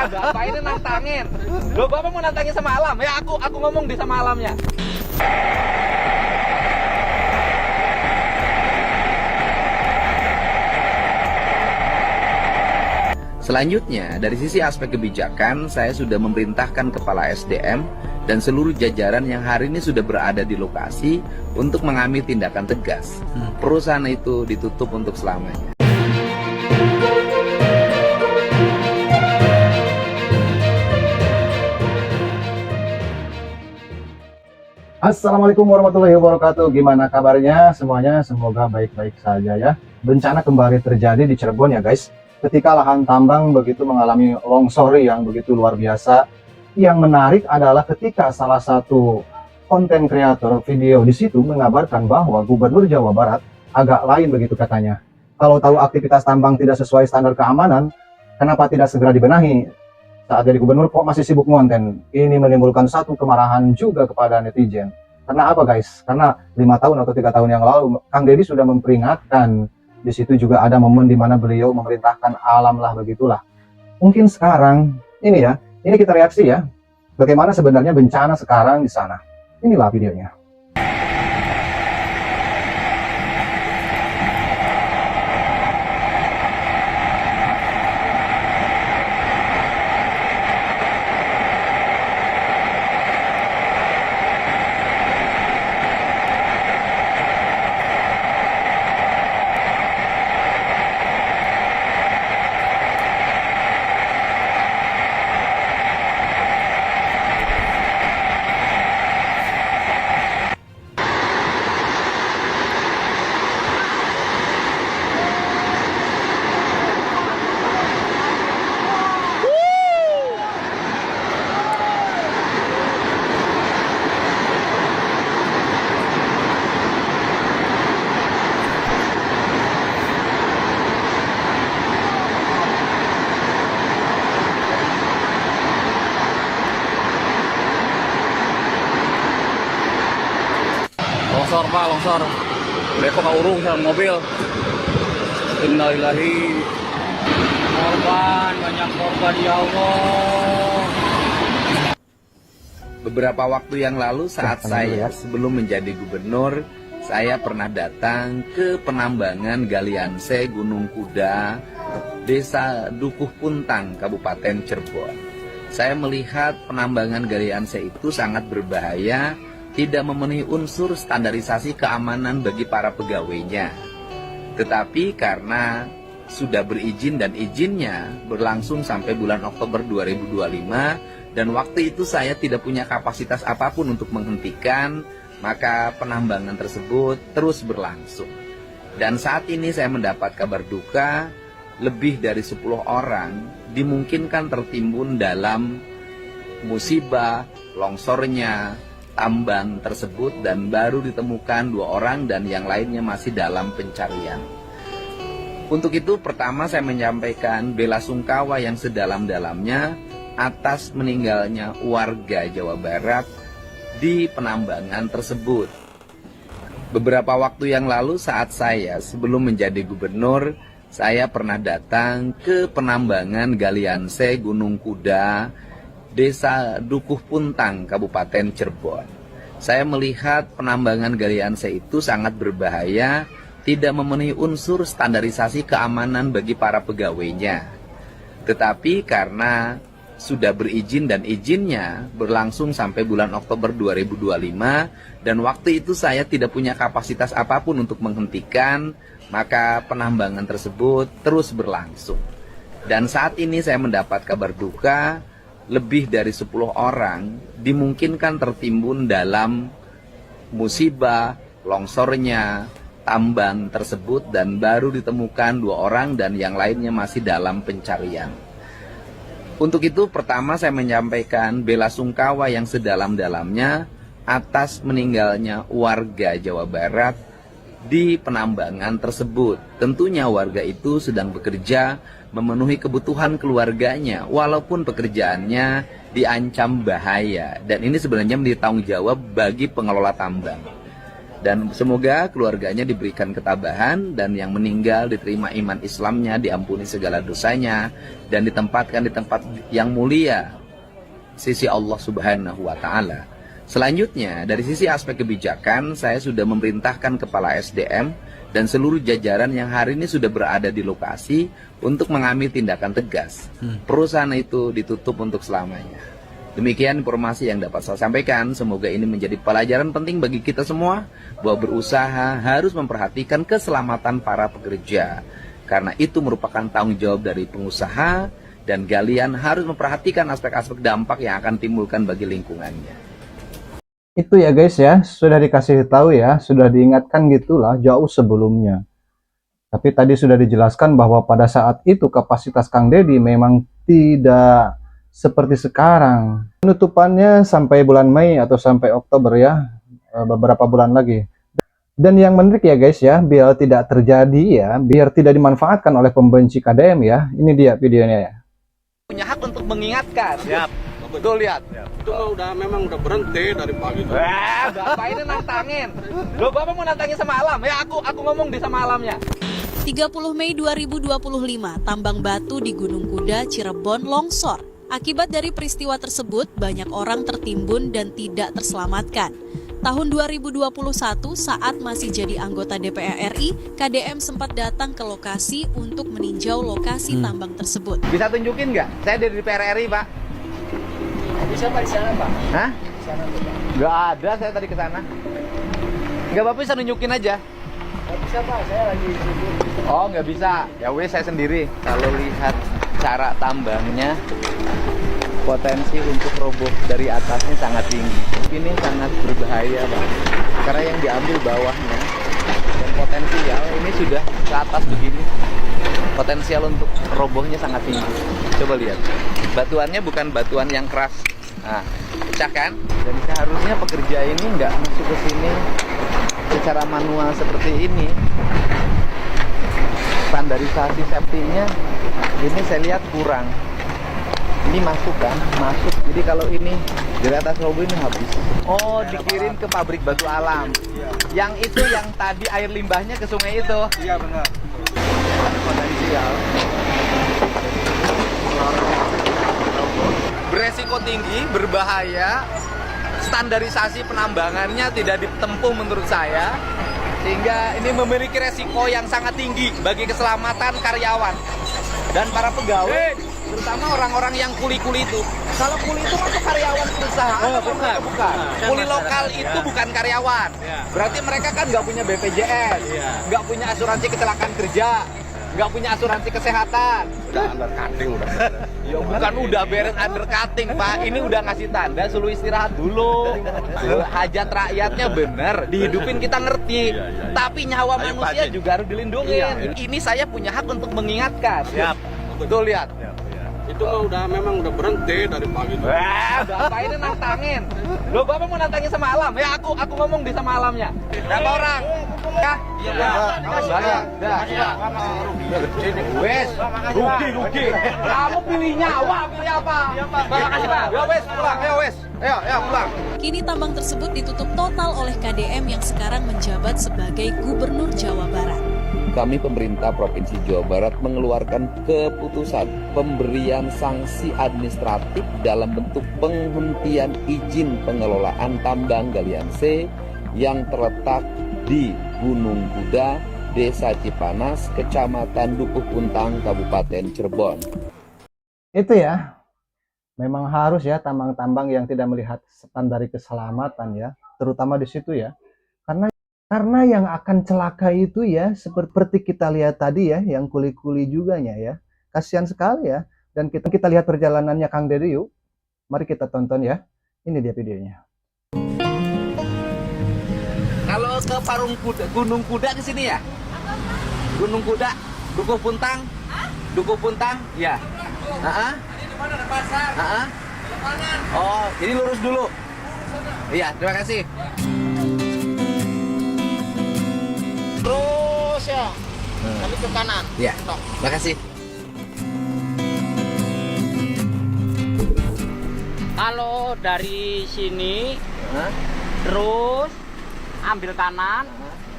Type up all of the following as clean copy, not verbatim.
Ada apa ini nantangin? Loh, Bapak mau nantangin sama alam? Ya aku ngomong di sama alamnya. Selanjutnya, dari sisi aspek kebijakan, saya sudah memerintahkan Kepala SDM dan seluruh jajaran yang hari ini sudah berada di lokasi untuk mengambil tindakan tegas. Perusahaan itu ditutup untuk selamanya. Assalamualaikum warahmatullahi wabarakatuh. Gimana kabarnya semuanya? Semoga baik-baik saja ya. Bencana kembali terjadi di Cirebon ya guys. Ketika lahan tambang begitu mengalami longsor yang begitu luar biasa. Yang menarik adalah ketika salah satu konten kreator video di situ mengabarkan bahwa Gubernur Jawa Barat agak lain begitu katanya. Kalau tahu aktivitas tambang tidak sesuai standar keamanan, kenapa tidak segera dibenahi? Saat jadi gubernur kok masih sibuk ngonten. Ini menimbulkan satu kemarahan juga kepada netizen. Karena apa guys? Karena 5 tahun atau 3 tahun yang lalu Kang Deddy sudah memperingatkan. Di situ juga ada momen di mana beliau memerintahkan alam lah begitulah. Mungkin sekarang ini ya, ini kita reaksi ya. Bagaimana sebenarnya bencana sekarang di sana. Inilah videonya. Longsor pak, longsor. Mereka nggak urung sama mobil. Innalillahi. Korban, banyak korban ya Allah. Beberapa waktu yang lalu saat saya sebelum menjadi gubernur, saya pernah datang ke penambangan galian C Gunung Kuda, Desa Dukuh Puntang, Kabupaten Cirebon. Saya melihat penambangan galian C itu sangat berbahaya, tidak memenuhi unsur standarisasi keamanan bagi para pegawainya. Tetapi karena sudah berizin dan izinnya berlangsung sampai bulan Oktober 2025 dan waktu itu saya tidak punya kapasitas apapun untuk menghentikan, maka penambangan tersebut terus berlangsung. Dan saat ini saya mendapat kabar duka, lebih dari 10 orang dimungkinkan tertimbun dalam musibah longsornya tambang tersebut dan baru ditemukan 2 orang dan yang lainnya masih dalam pencarian. Untuk itu pertama saya menyampaikan bela sungkawa yang sedalam-dalamnya atas meninggalnya warga Jawa Barat di penambangan tersebut. Beberapa waktu yang lalu saat saya sebelum menjadi gubernur, saya pernah datang ke penambangan galian C Gunung Kuda, Desa Dukuh Puntang, Kabupaten Cirebon. Saya melihat penambangan galian C itu sangat berbahaya, tidak memenuhi unsur standarisasi keamanan bagi para pegawainya. Tetapi karena sudah berizin dan izinnya berlangsung sampai bulan Oktober 2025 dan waktu itu saya tidak punya kapasitas apapun untuk menghentikan, maka penambangan tersebut terus berlangsung. Dan saat ini saya mendapat kabar duka, lebih dari 10 orang dimungkinkan tertimbun dalam musibah longsornya tambang tersebut dan baru ditemukan 2 orang dan yang lainnya masih dalam pencarian. Untuk itu pertama saya menyampaikan bela sungkawa yang sedalam-dalamnya atas meninggalnya warga Jawa Barat di penambangan tersebut. Tentunya warga itu sedang bekerja memenuhi kebutuhan keluarganya walaupun pekerjaannya diancam bahaya, dan ini sebenarnya menjadi tanggung jawab bagi pengelola tambang. Dan semoga keluarganya diberikan ketabahan dan yang meninggal diterima iman Islamnya, diampuni segala dosanya dan ditempatkan di tempat yang mulia sisi Allah Subhanahu wa taala. Selanjutnya, dari sisi aspek kebijakan, saya sudah memerintahkan kepala SDM dan seluruh jajaran yang hari ini sudah berada di lokasi untuk mengambil tindakan tegas. Perusahaan itu ditutup untuk selamanya. Demikian informasi yang dapat saya sampaikan. Semoga ini menjadi pelajaran penting bagi kita semua bahwa berusaha harus memperhatikan keselamatan para pekerja. Karena itu merupakan tanggung jawab dari pengusaha dan kalian harus memperhatikan aspek-aspek dampak yang akan timbulkan bagi lingkungannya. Itu ya guys ya, sudah dikasih tahu ya, sudah diingatkan gitulah jauh sebelumnya. Tapi tadi sudah dijelaskan bahwa pada saat itu kapasitas Kang Deddy memang tidak seperti sekarang. Penutupannya sampai bulan Mei atau sampai Oktober ya, beberapa bulan lagi. Dan yang menarik ya guys ya, biar tidak terjadi ya, biar tidak dimanfaatkan oleh pembenci KDM ya, ini dia videonya ya. Punya hak untuk mengingatkan. Siap. Tuh lihat. Itu memang udah berhenti dari pagi tuh. Bapak ini nantangin. Loh, Bapak mau nantangin sama alam? Ya aku ngomong di sama alamnya. 30 Mei 2025, tambang batu di Gunung Kuda, Cirebon longsor. Akibat dari peristiwa tersebut, banyak orang tertimbun dan tidak terselamatkan. Tahun 2021, saat masih jadi anggota DPR RI, KDM sempat datang ke lokasi untuk meninjau lokasi tambang tersebut. Bisa tunjukin nggak? Saya dari DPR RI, Pak. Bisa Pak di sana Pak? Hah? Di sana tuh Pak. Nggak ada, saya tadi ke sana. Nggak, Bapak bisa nunjukin aja. Nggak bisa Pak, saya lagi sibuk. Oh, nggak bisa. Ya wes, saya sendiri. Kalau lihat cara tambangnya, potensi untuk roboh dari atasnya sangat tinggi. Ini sangat berbahaya, Pak. Karena yang diambil bawahnya dan potensial ini sudah ke atas begini. Potensial untuk robohnya sangat tinggi. Coba lihat. Batuannya bukan batuan yang keras. Nah, pecah kan? Dan seharusnya pekerja ini nggak masuk ke sini secara manual seperti ini. Standarisasi safety-nya ini saya lihat kurang. Ini masuk kan? Masuk. Jadi kalau ini dari atas robo ini habis. Oh, dikirim ke pabrik batu alam. Yang itu yang tadi air limbahnya ke sungai itu. Iya benar. Ada potensial. Beresiko tinggi, berbahaya. Standarisasi penambangannya tidak ditempuh menurut saya. Sehingga ini memiliki resiko yang sangat tinggi bagi keselamatan karyawan dan para pegawai, terutama orang-orang yang kuli-kuli itu. Kalau kuli itu masuk karyawan perusahaan, bukan. Kuli lokal itu bukan karyawan. Berarti mereka kan nggak punya BPJS, nggak punya asuransi kecelakaan kerja, nggak punya asuransi kesehatan. Udah undercutting udah. Ya bukan udah beres undercutting, Pak. Ini udah ngasih tanda suruh istirahat dulu. Hajat rakyatnya bener, dihidupin kita ngerti. Tapi nyawa manusia juga harus dilindungi. Ini saya punya hak untuk mengingatkan. Siap. Tuh lihat. Itu memang udah berhenti dari pagi tuh. Bapak ini nantangin. Loh, Bapak mau nantangin sama alam? Ya aku ngomong di sama alamnya. Berapa orang? Ya? Iya. Wes, rugi. Kamu pilih nyawa, pilih apa? Bapak kasih Pak. Ya wes, pulang. Ayo wes. Ayo pulang. Kini tambang tersebut ditutup total oleh KDM yang sekarang menjabat sebagai Gubernur Jawa Barat. Kami pemerintah Provinsi Jawa Barat mengeluarkan keputusan pemberian sanksi administratif dalam bentuk penghentian izin pengelolaan tambang galian C yang terletak di Gunung Kuda, Desa Cipanas, Kecamatan Dukuh Puntang, Kabupaten Cirebon. Itu ya, memang harus ya tambang-tambang yang tidak melihat standar keselamatan ya, terutama di situ ya. Karena yang akan celaka itu ya, seperti kita lihat tadi ya, yang kuli-kuli juganya ya. Kasihan sekali ya. Dan kita lihat perjalanannya Kang Deddy yuk. Mari kita tonton ya. Ini dia videonya. Kalau ke Parung Kuda, Gunung Kuda ke sini ya? Gunung Kuda, Dukuh Puntang. Dukuh Puntang, ya. Ini di mana ada pasar? Oh, jadi lurus dulu. Iya, terima kasih. Terus ya. Nanti ke kanan. Iya, terima kasih. Kalau dari sini Hah? terus ambil kanan,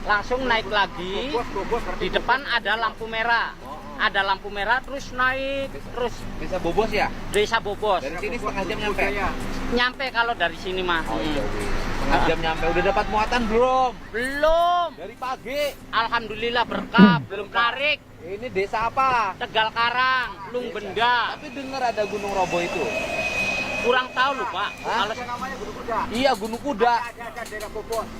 langsung naik lagi. Di depan ada lampu merah. Ada lampu merah, terus naik, terus Desa Bobos ya? Desa Bobos. Dari sini setengah jam nyampe? Nyampe kalau dari sini mah. Oh iya, setengah jam nyampe. Udah dapat muatan belum? Belum. Dari pagi. Alhamdulillah berkah, belum tarik. Ini desa apa? Tegal Karang, Lung Benda. Tapi dengar ada Gunung Robo itu. Kurang tahu lupa. Hah? Kalau Iya, Gunung Kuda.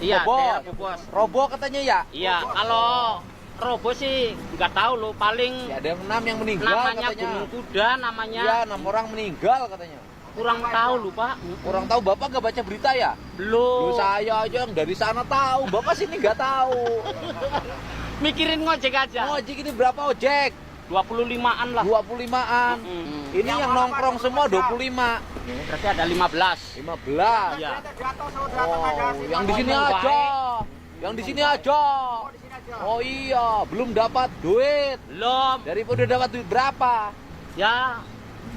iya, Bobos. daerah Bobos. Robo katanya ya? Iya, kalau Robo sih nggak tahu loh, paling Ya, ada 6 yang meninggal namanya katanya. Gunung Kuda, namanya Iya, 6 orang meninggal katanya. kurang tahu lupa. Orang tahu Bapak gak baca berita ya? Loh, Belum. saya aja yang dari sana tahu. Bapak sini nggak tahu. Mikirin ngojek aja. Ojek ini berapa ojek? 25-an lah. 25-an. Ini yang nongkrong semua 25. Berarti ada 15. 15. Iya. Oh, yang di sini aja. Yang di sini aja. Oh iya, belum dapat duit. Belum. Daripada dapat duit berapa? Ya,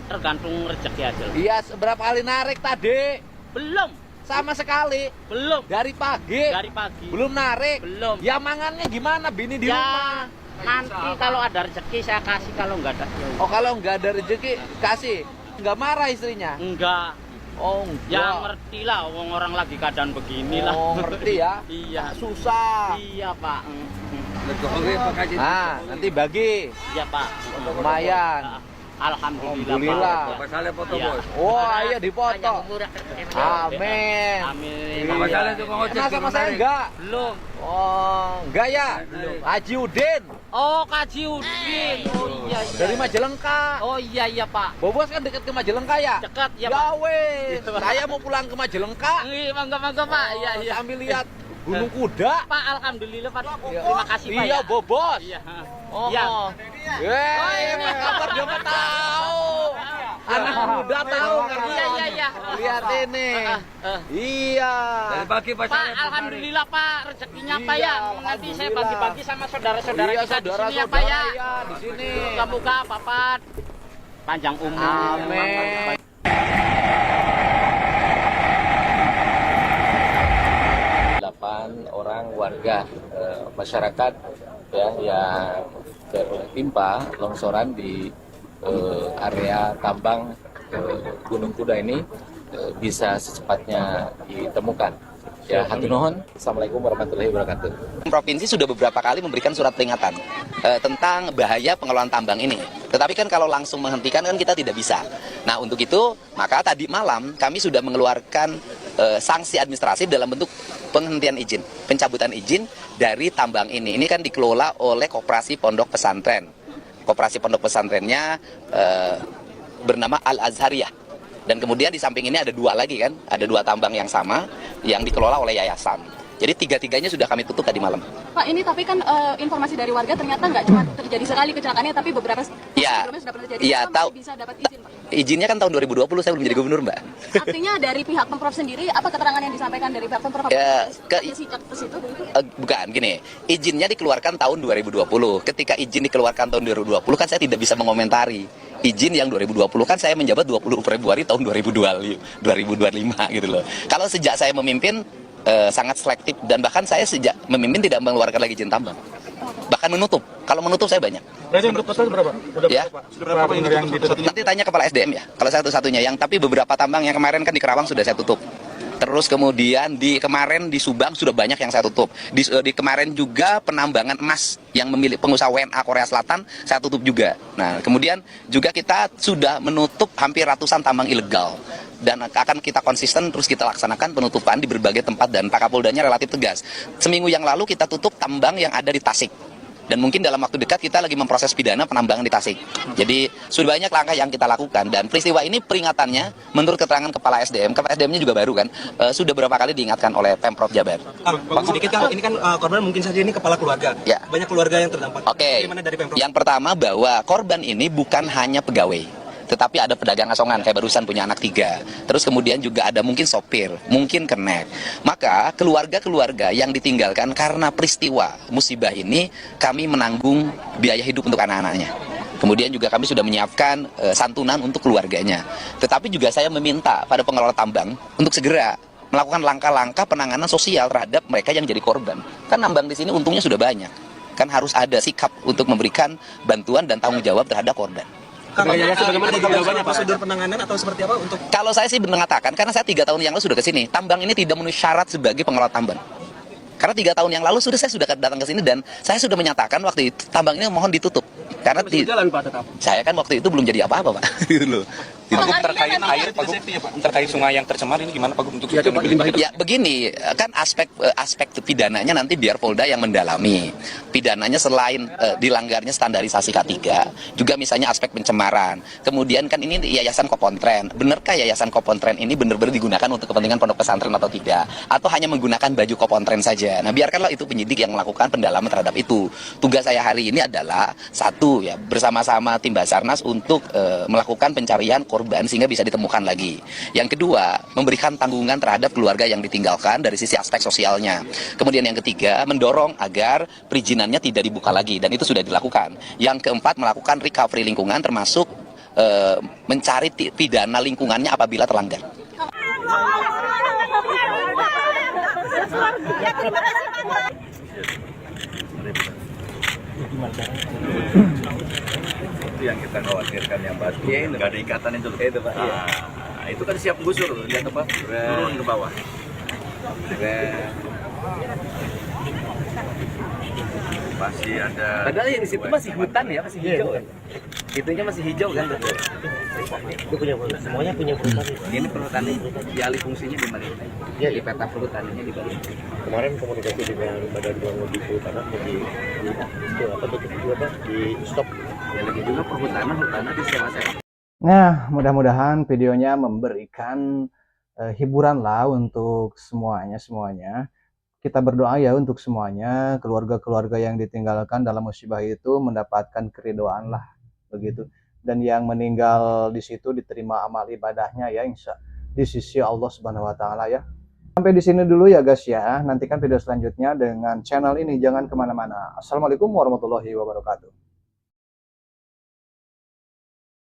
tergantung rezeki aja. Iya, berapa kali narik tadi? Belum. Sama sekali. Belum. Dari pagi. Dari pagi. Belum narik. Belum. Ya mangannya gimana? Bini di Ya, rumah. nanti kalau ada rezeki saya kasih, kalau nggak ada ya Oh, kalau nggak ada rezeki kasih. Nggak marah istrinya? enggak. Oh, Ya enggak. ngerti lah, orang lagi keadaan begini lah. Oh, ngerti ya? Iya. Susah. Iya Pak. Nah, nanti bagi. Iya Pak. Lumayan. Alhamdulillah. Alhamdulillah. Pak. Iya. Wah, iya dipoto. Amin. Amin. Kenal sama saya enggak? Belum. Oh, enggak ya? Haji Udin Oh, Kaji Udin. Oh iya. Iya. dari Majalengka. Oh iya iya Pak. Bobos kan dekat ke Majalengka ya? Dekat ya Ya Pak. wes, saya mau pulang ke Majalengka. Mangga Pak. Iya iya. Sambil lihat Gunung Kuda. Pak, alhamdulillah Pak. Terima kasih Pak. Iya, ya. Bobos. Iya. Oh, Iya. apa kabar dia mah tahu. Anak muda tahu kan? Iya iya iya. Lihat ini. Iya. Pak, alhamdulillah Pak, rezekinya Pak ya. Nanti saya bagi-bagi sama saudara-saudara Iya, kita di sini ya saudara-saudara Pak ya. iya, di sini. Moga-moga Bapak panjang umur. Amin. Orang warga masyarakat ya yang tertimpa longsoran di area tambang Gunung Kuda ini bisa secepatnya ditemukan. Ya, hatur nuhun. Assalamualaikum warahmatullahi wabarakatuh. Provinsi sudah beberapa kali memberikan surat peringatan tentang bahaya pengelolaan tambang ini. Tetapi kan kalau langsung menghentikan kan kita tidak bisa. Nah, untuk itu maka tadi malam kami sudah mengeluarkan sanksi administratif dalam bentuk penghentian izin, pencabutan izin dari tambang ini. Ini kan dikelola oleh Koperasi Pondok Pesantren. Koperasi Pondok Pesantrennya bernama Al-Azhariyah. Dan kemudian di samping ini ada dua lagi kan, ada dua tambang yang sama yang dikelola oleh yayasan. Jadi tiga-tiganya sudah kami tutup tadi malam. Pak, ini tapi kan informasi dari warga ternyata nggak cuma terjadi sekali kecelakaannya, tapi beberapa Ya, sebelumnya sudah pernah terjadi. iya, Kenapa tahu. masih bisa dapat izin, Pak? Izinnya kan tahun 2020 saya belum jadi gubernur, Mbak. Artinya dari pihak Pemprov sendiri, apa keterangan yang disampaikan dari pihak Pemprov? Ya, Sejak ke situ begitu? Bukan, gini, izinnya dikeluarkan tahun 2020. Ketika izin dikeluarkan tahun 2020 kan saya tidak bisa mengomentari. Izin yang 2020 kan saya menjabat 20 Februari tahun 2025 gitu loh. Kalau sejak saya memimpin sangat selektif dan bahkan saya sejak memimpin tidak mengeluarkan lagi izin tambang. Bahkan menutup. Kalau menutup saya banyak. Berarti untuk total berapa? Udah Ya. berapa yang ditutup? Nanti tanya kepala SDM ya. Kalau satu-satunya yang tapi beberapa tambang yang kemarin kan di Kerawang sudah saya tutup. Terus kemudian kemarin di Subang sudah banyak yang saya tutup. Di kemarin juga penambangan emas yang memilih pengusaha WNA Korea Selatan saya tutup juga. Nah, kemudian juga kita sudah menutup hampir ratusan tambang ilegal. Dan akan kita konsisten terus kita laksanakan penutupan di berbagai tempat dan Pak Kapoldanya relatif tegas. Seminggu yang lalu kita tutup tambang yang ada di Tasik. Dan mungkin dalam waktu dekat kita lagi memproses pidana penambangan di Tasik. Jadi sudah banyak langkah yang kita lakukan dan peristiwa ini peringatannya menurut keterangan Kepala SDM-nya juga baru kan, sudah beberapa kali diingatkan oleh Pemprov Jabar. Bang, sedikit kan, ini kan korban mungkin saja ini kepala keluarga. Ya. Banyak keluarga yang terdampak. Oke. Bagaimana dari Pemprov? Yang pertama bahwa korban ini bukan hanya pegawai. Tetapi ada pedagang asongan, kayak barusan punya anak 3. Terus kemudian juga ada mungkin sopir, mungkin kenek. Maka keluarga-keluarga yang ditinggalkan karena peristiwa musibah ini, kami menanggung biaya hidup untuk anak-anaknya. Kemudian juga kami sudah menyiapkan santunan untuk keluarganya. Tetapi juga saya meminta pada pengelola tambang untuk segera melakukan langkah-langkah penanganan sosial terhadap mereka yang jadi korban. Kan nambang di sini untungnya sudah banyak. Kan harus ada sikap untuk memberikan bantuan dan tanggung jawab terhadap korban. Bagaimana jawabannya prosedur penanganan atau seperti apa untuk? Kalau saya sih mengatakan, karena saya 3 tahun yang lalu sudah ke sini, tambang ini tidak memenuhi syarat sebagai pengelola tambang. Karena 3 tahun yang lalu saya sudah datang ke sini dan saya sudah menyatakan waktu itu tambang ini mohon ditutup. Karena saya kan waktu itu belum jadi apa-apa, Pak. Gitu loh. Terkait air, Pak Gub, terkait sungai yang tercemar ini gimana Pak Gub untuk Ya begini, kan aspek pidananya nanti biar Polda yang mendalami. Pidananya selain dilanggarnya standarisasi K3, juga misalnya aspek pencemaran. Kemudian kan ini Yayasan Kopontren. Benarkah Yayasan Kopontren ini benar-benar digunakan untuk kepentingan pondok pesantren atau tidak? Atau hanya menggunakan baju Kopontren saja? Nah, biarkanlah itu penyidik yang melakukan pendalaman terhadap itu. Tugas saya hari ini adalah satu ya, bersama-sama tim Basarnas untuk melakukan pencarian korban sehingga bisa ditemukan lagi. Yang kedua, memberikan tanggungan terhadap keluarga yang ditinggalkan dari sisi aspek sosialnya. Kemudian yang ketiga, mendorong agar perizinannya tidak dibuka lagi dan itu sudah dilakukan. Yang keempat, melakukan recovery lingkungan termasuk mencari pidana lingkungannya apabila terlanggar. Itu yang kita khawatirkan, yang batu nggak ada ikatan itu Pak. Nah, itu kan siap gusur, lihat apa turun ke bawah. Masih ada. Padahal yang di situ masih hutan ya, masih hijau kan. Itunya masih hijau kan. Itu punya semuanya punya perhutani. Ini perhutani, dialih fungsinya di mana? Ya di peta perhutaninya di balik. Kemarin komunikasi dengan Badan Geologi Kehutanan di itu apa tuh apa di stop. Ya lagi juga perhutanan disewa-sewa. Nah, mudah-mudahan videonya memberikan hiburan lah untuk semuanya. Kita berdoa ya untuk semuanya, keluarga-keluarga yang ditinggalkan dalam musibah itu mendapatkan keridhaan lah, begitu. Dan yang meninggal di situ diterima amal ibadahnya ya, insya di sisi Allah Subhanahu Wa Taala ya. Sampai di sini dulu ya guys ya. Nantikan video selanjutnya dengan channel ini, jangan kemana-mana. Assalamualaikum warahmatullahi wabarakatuh.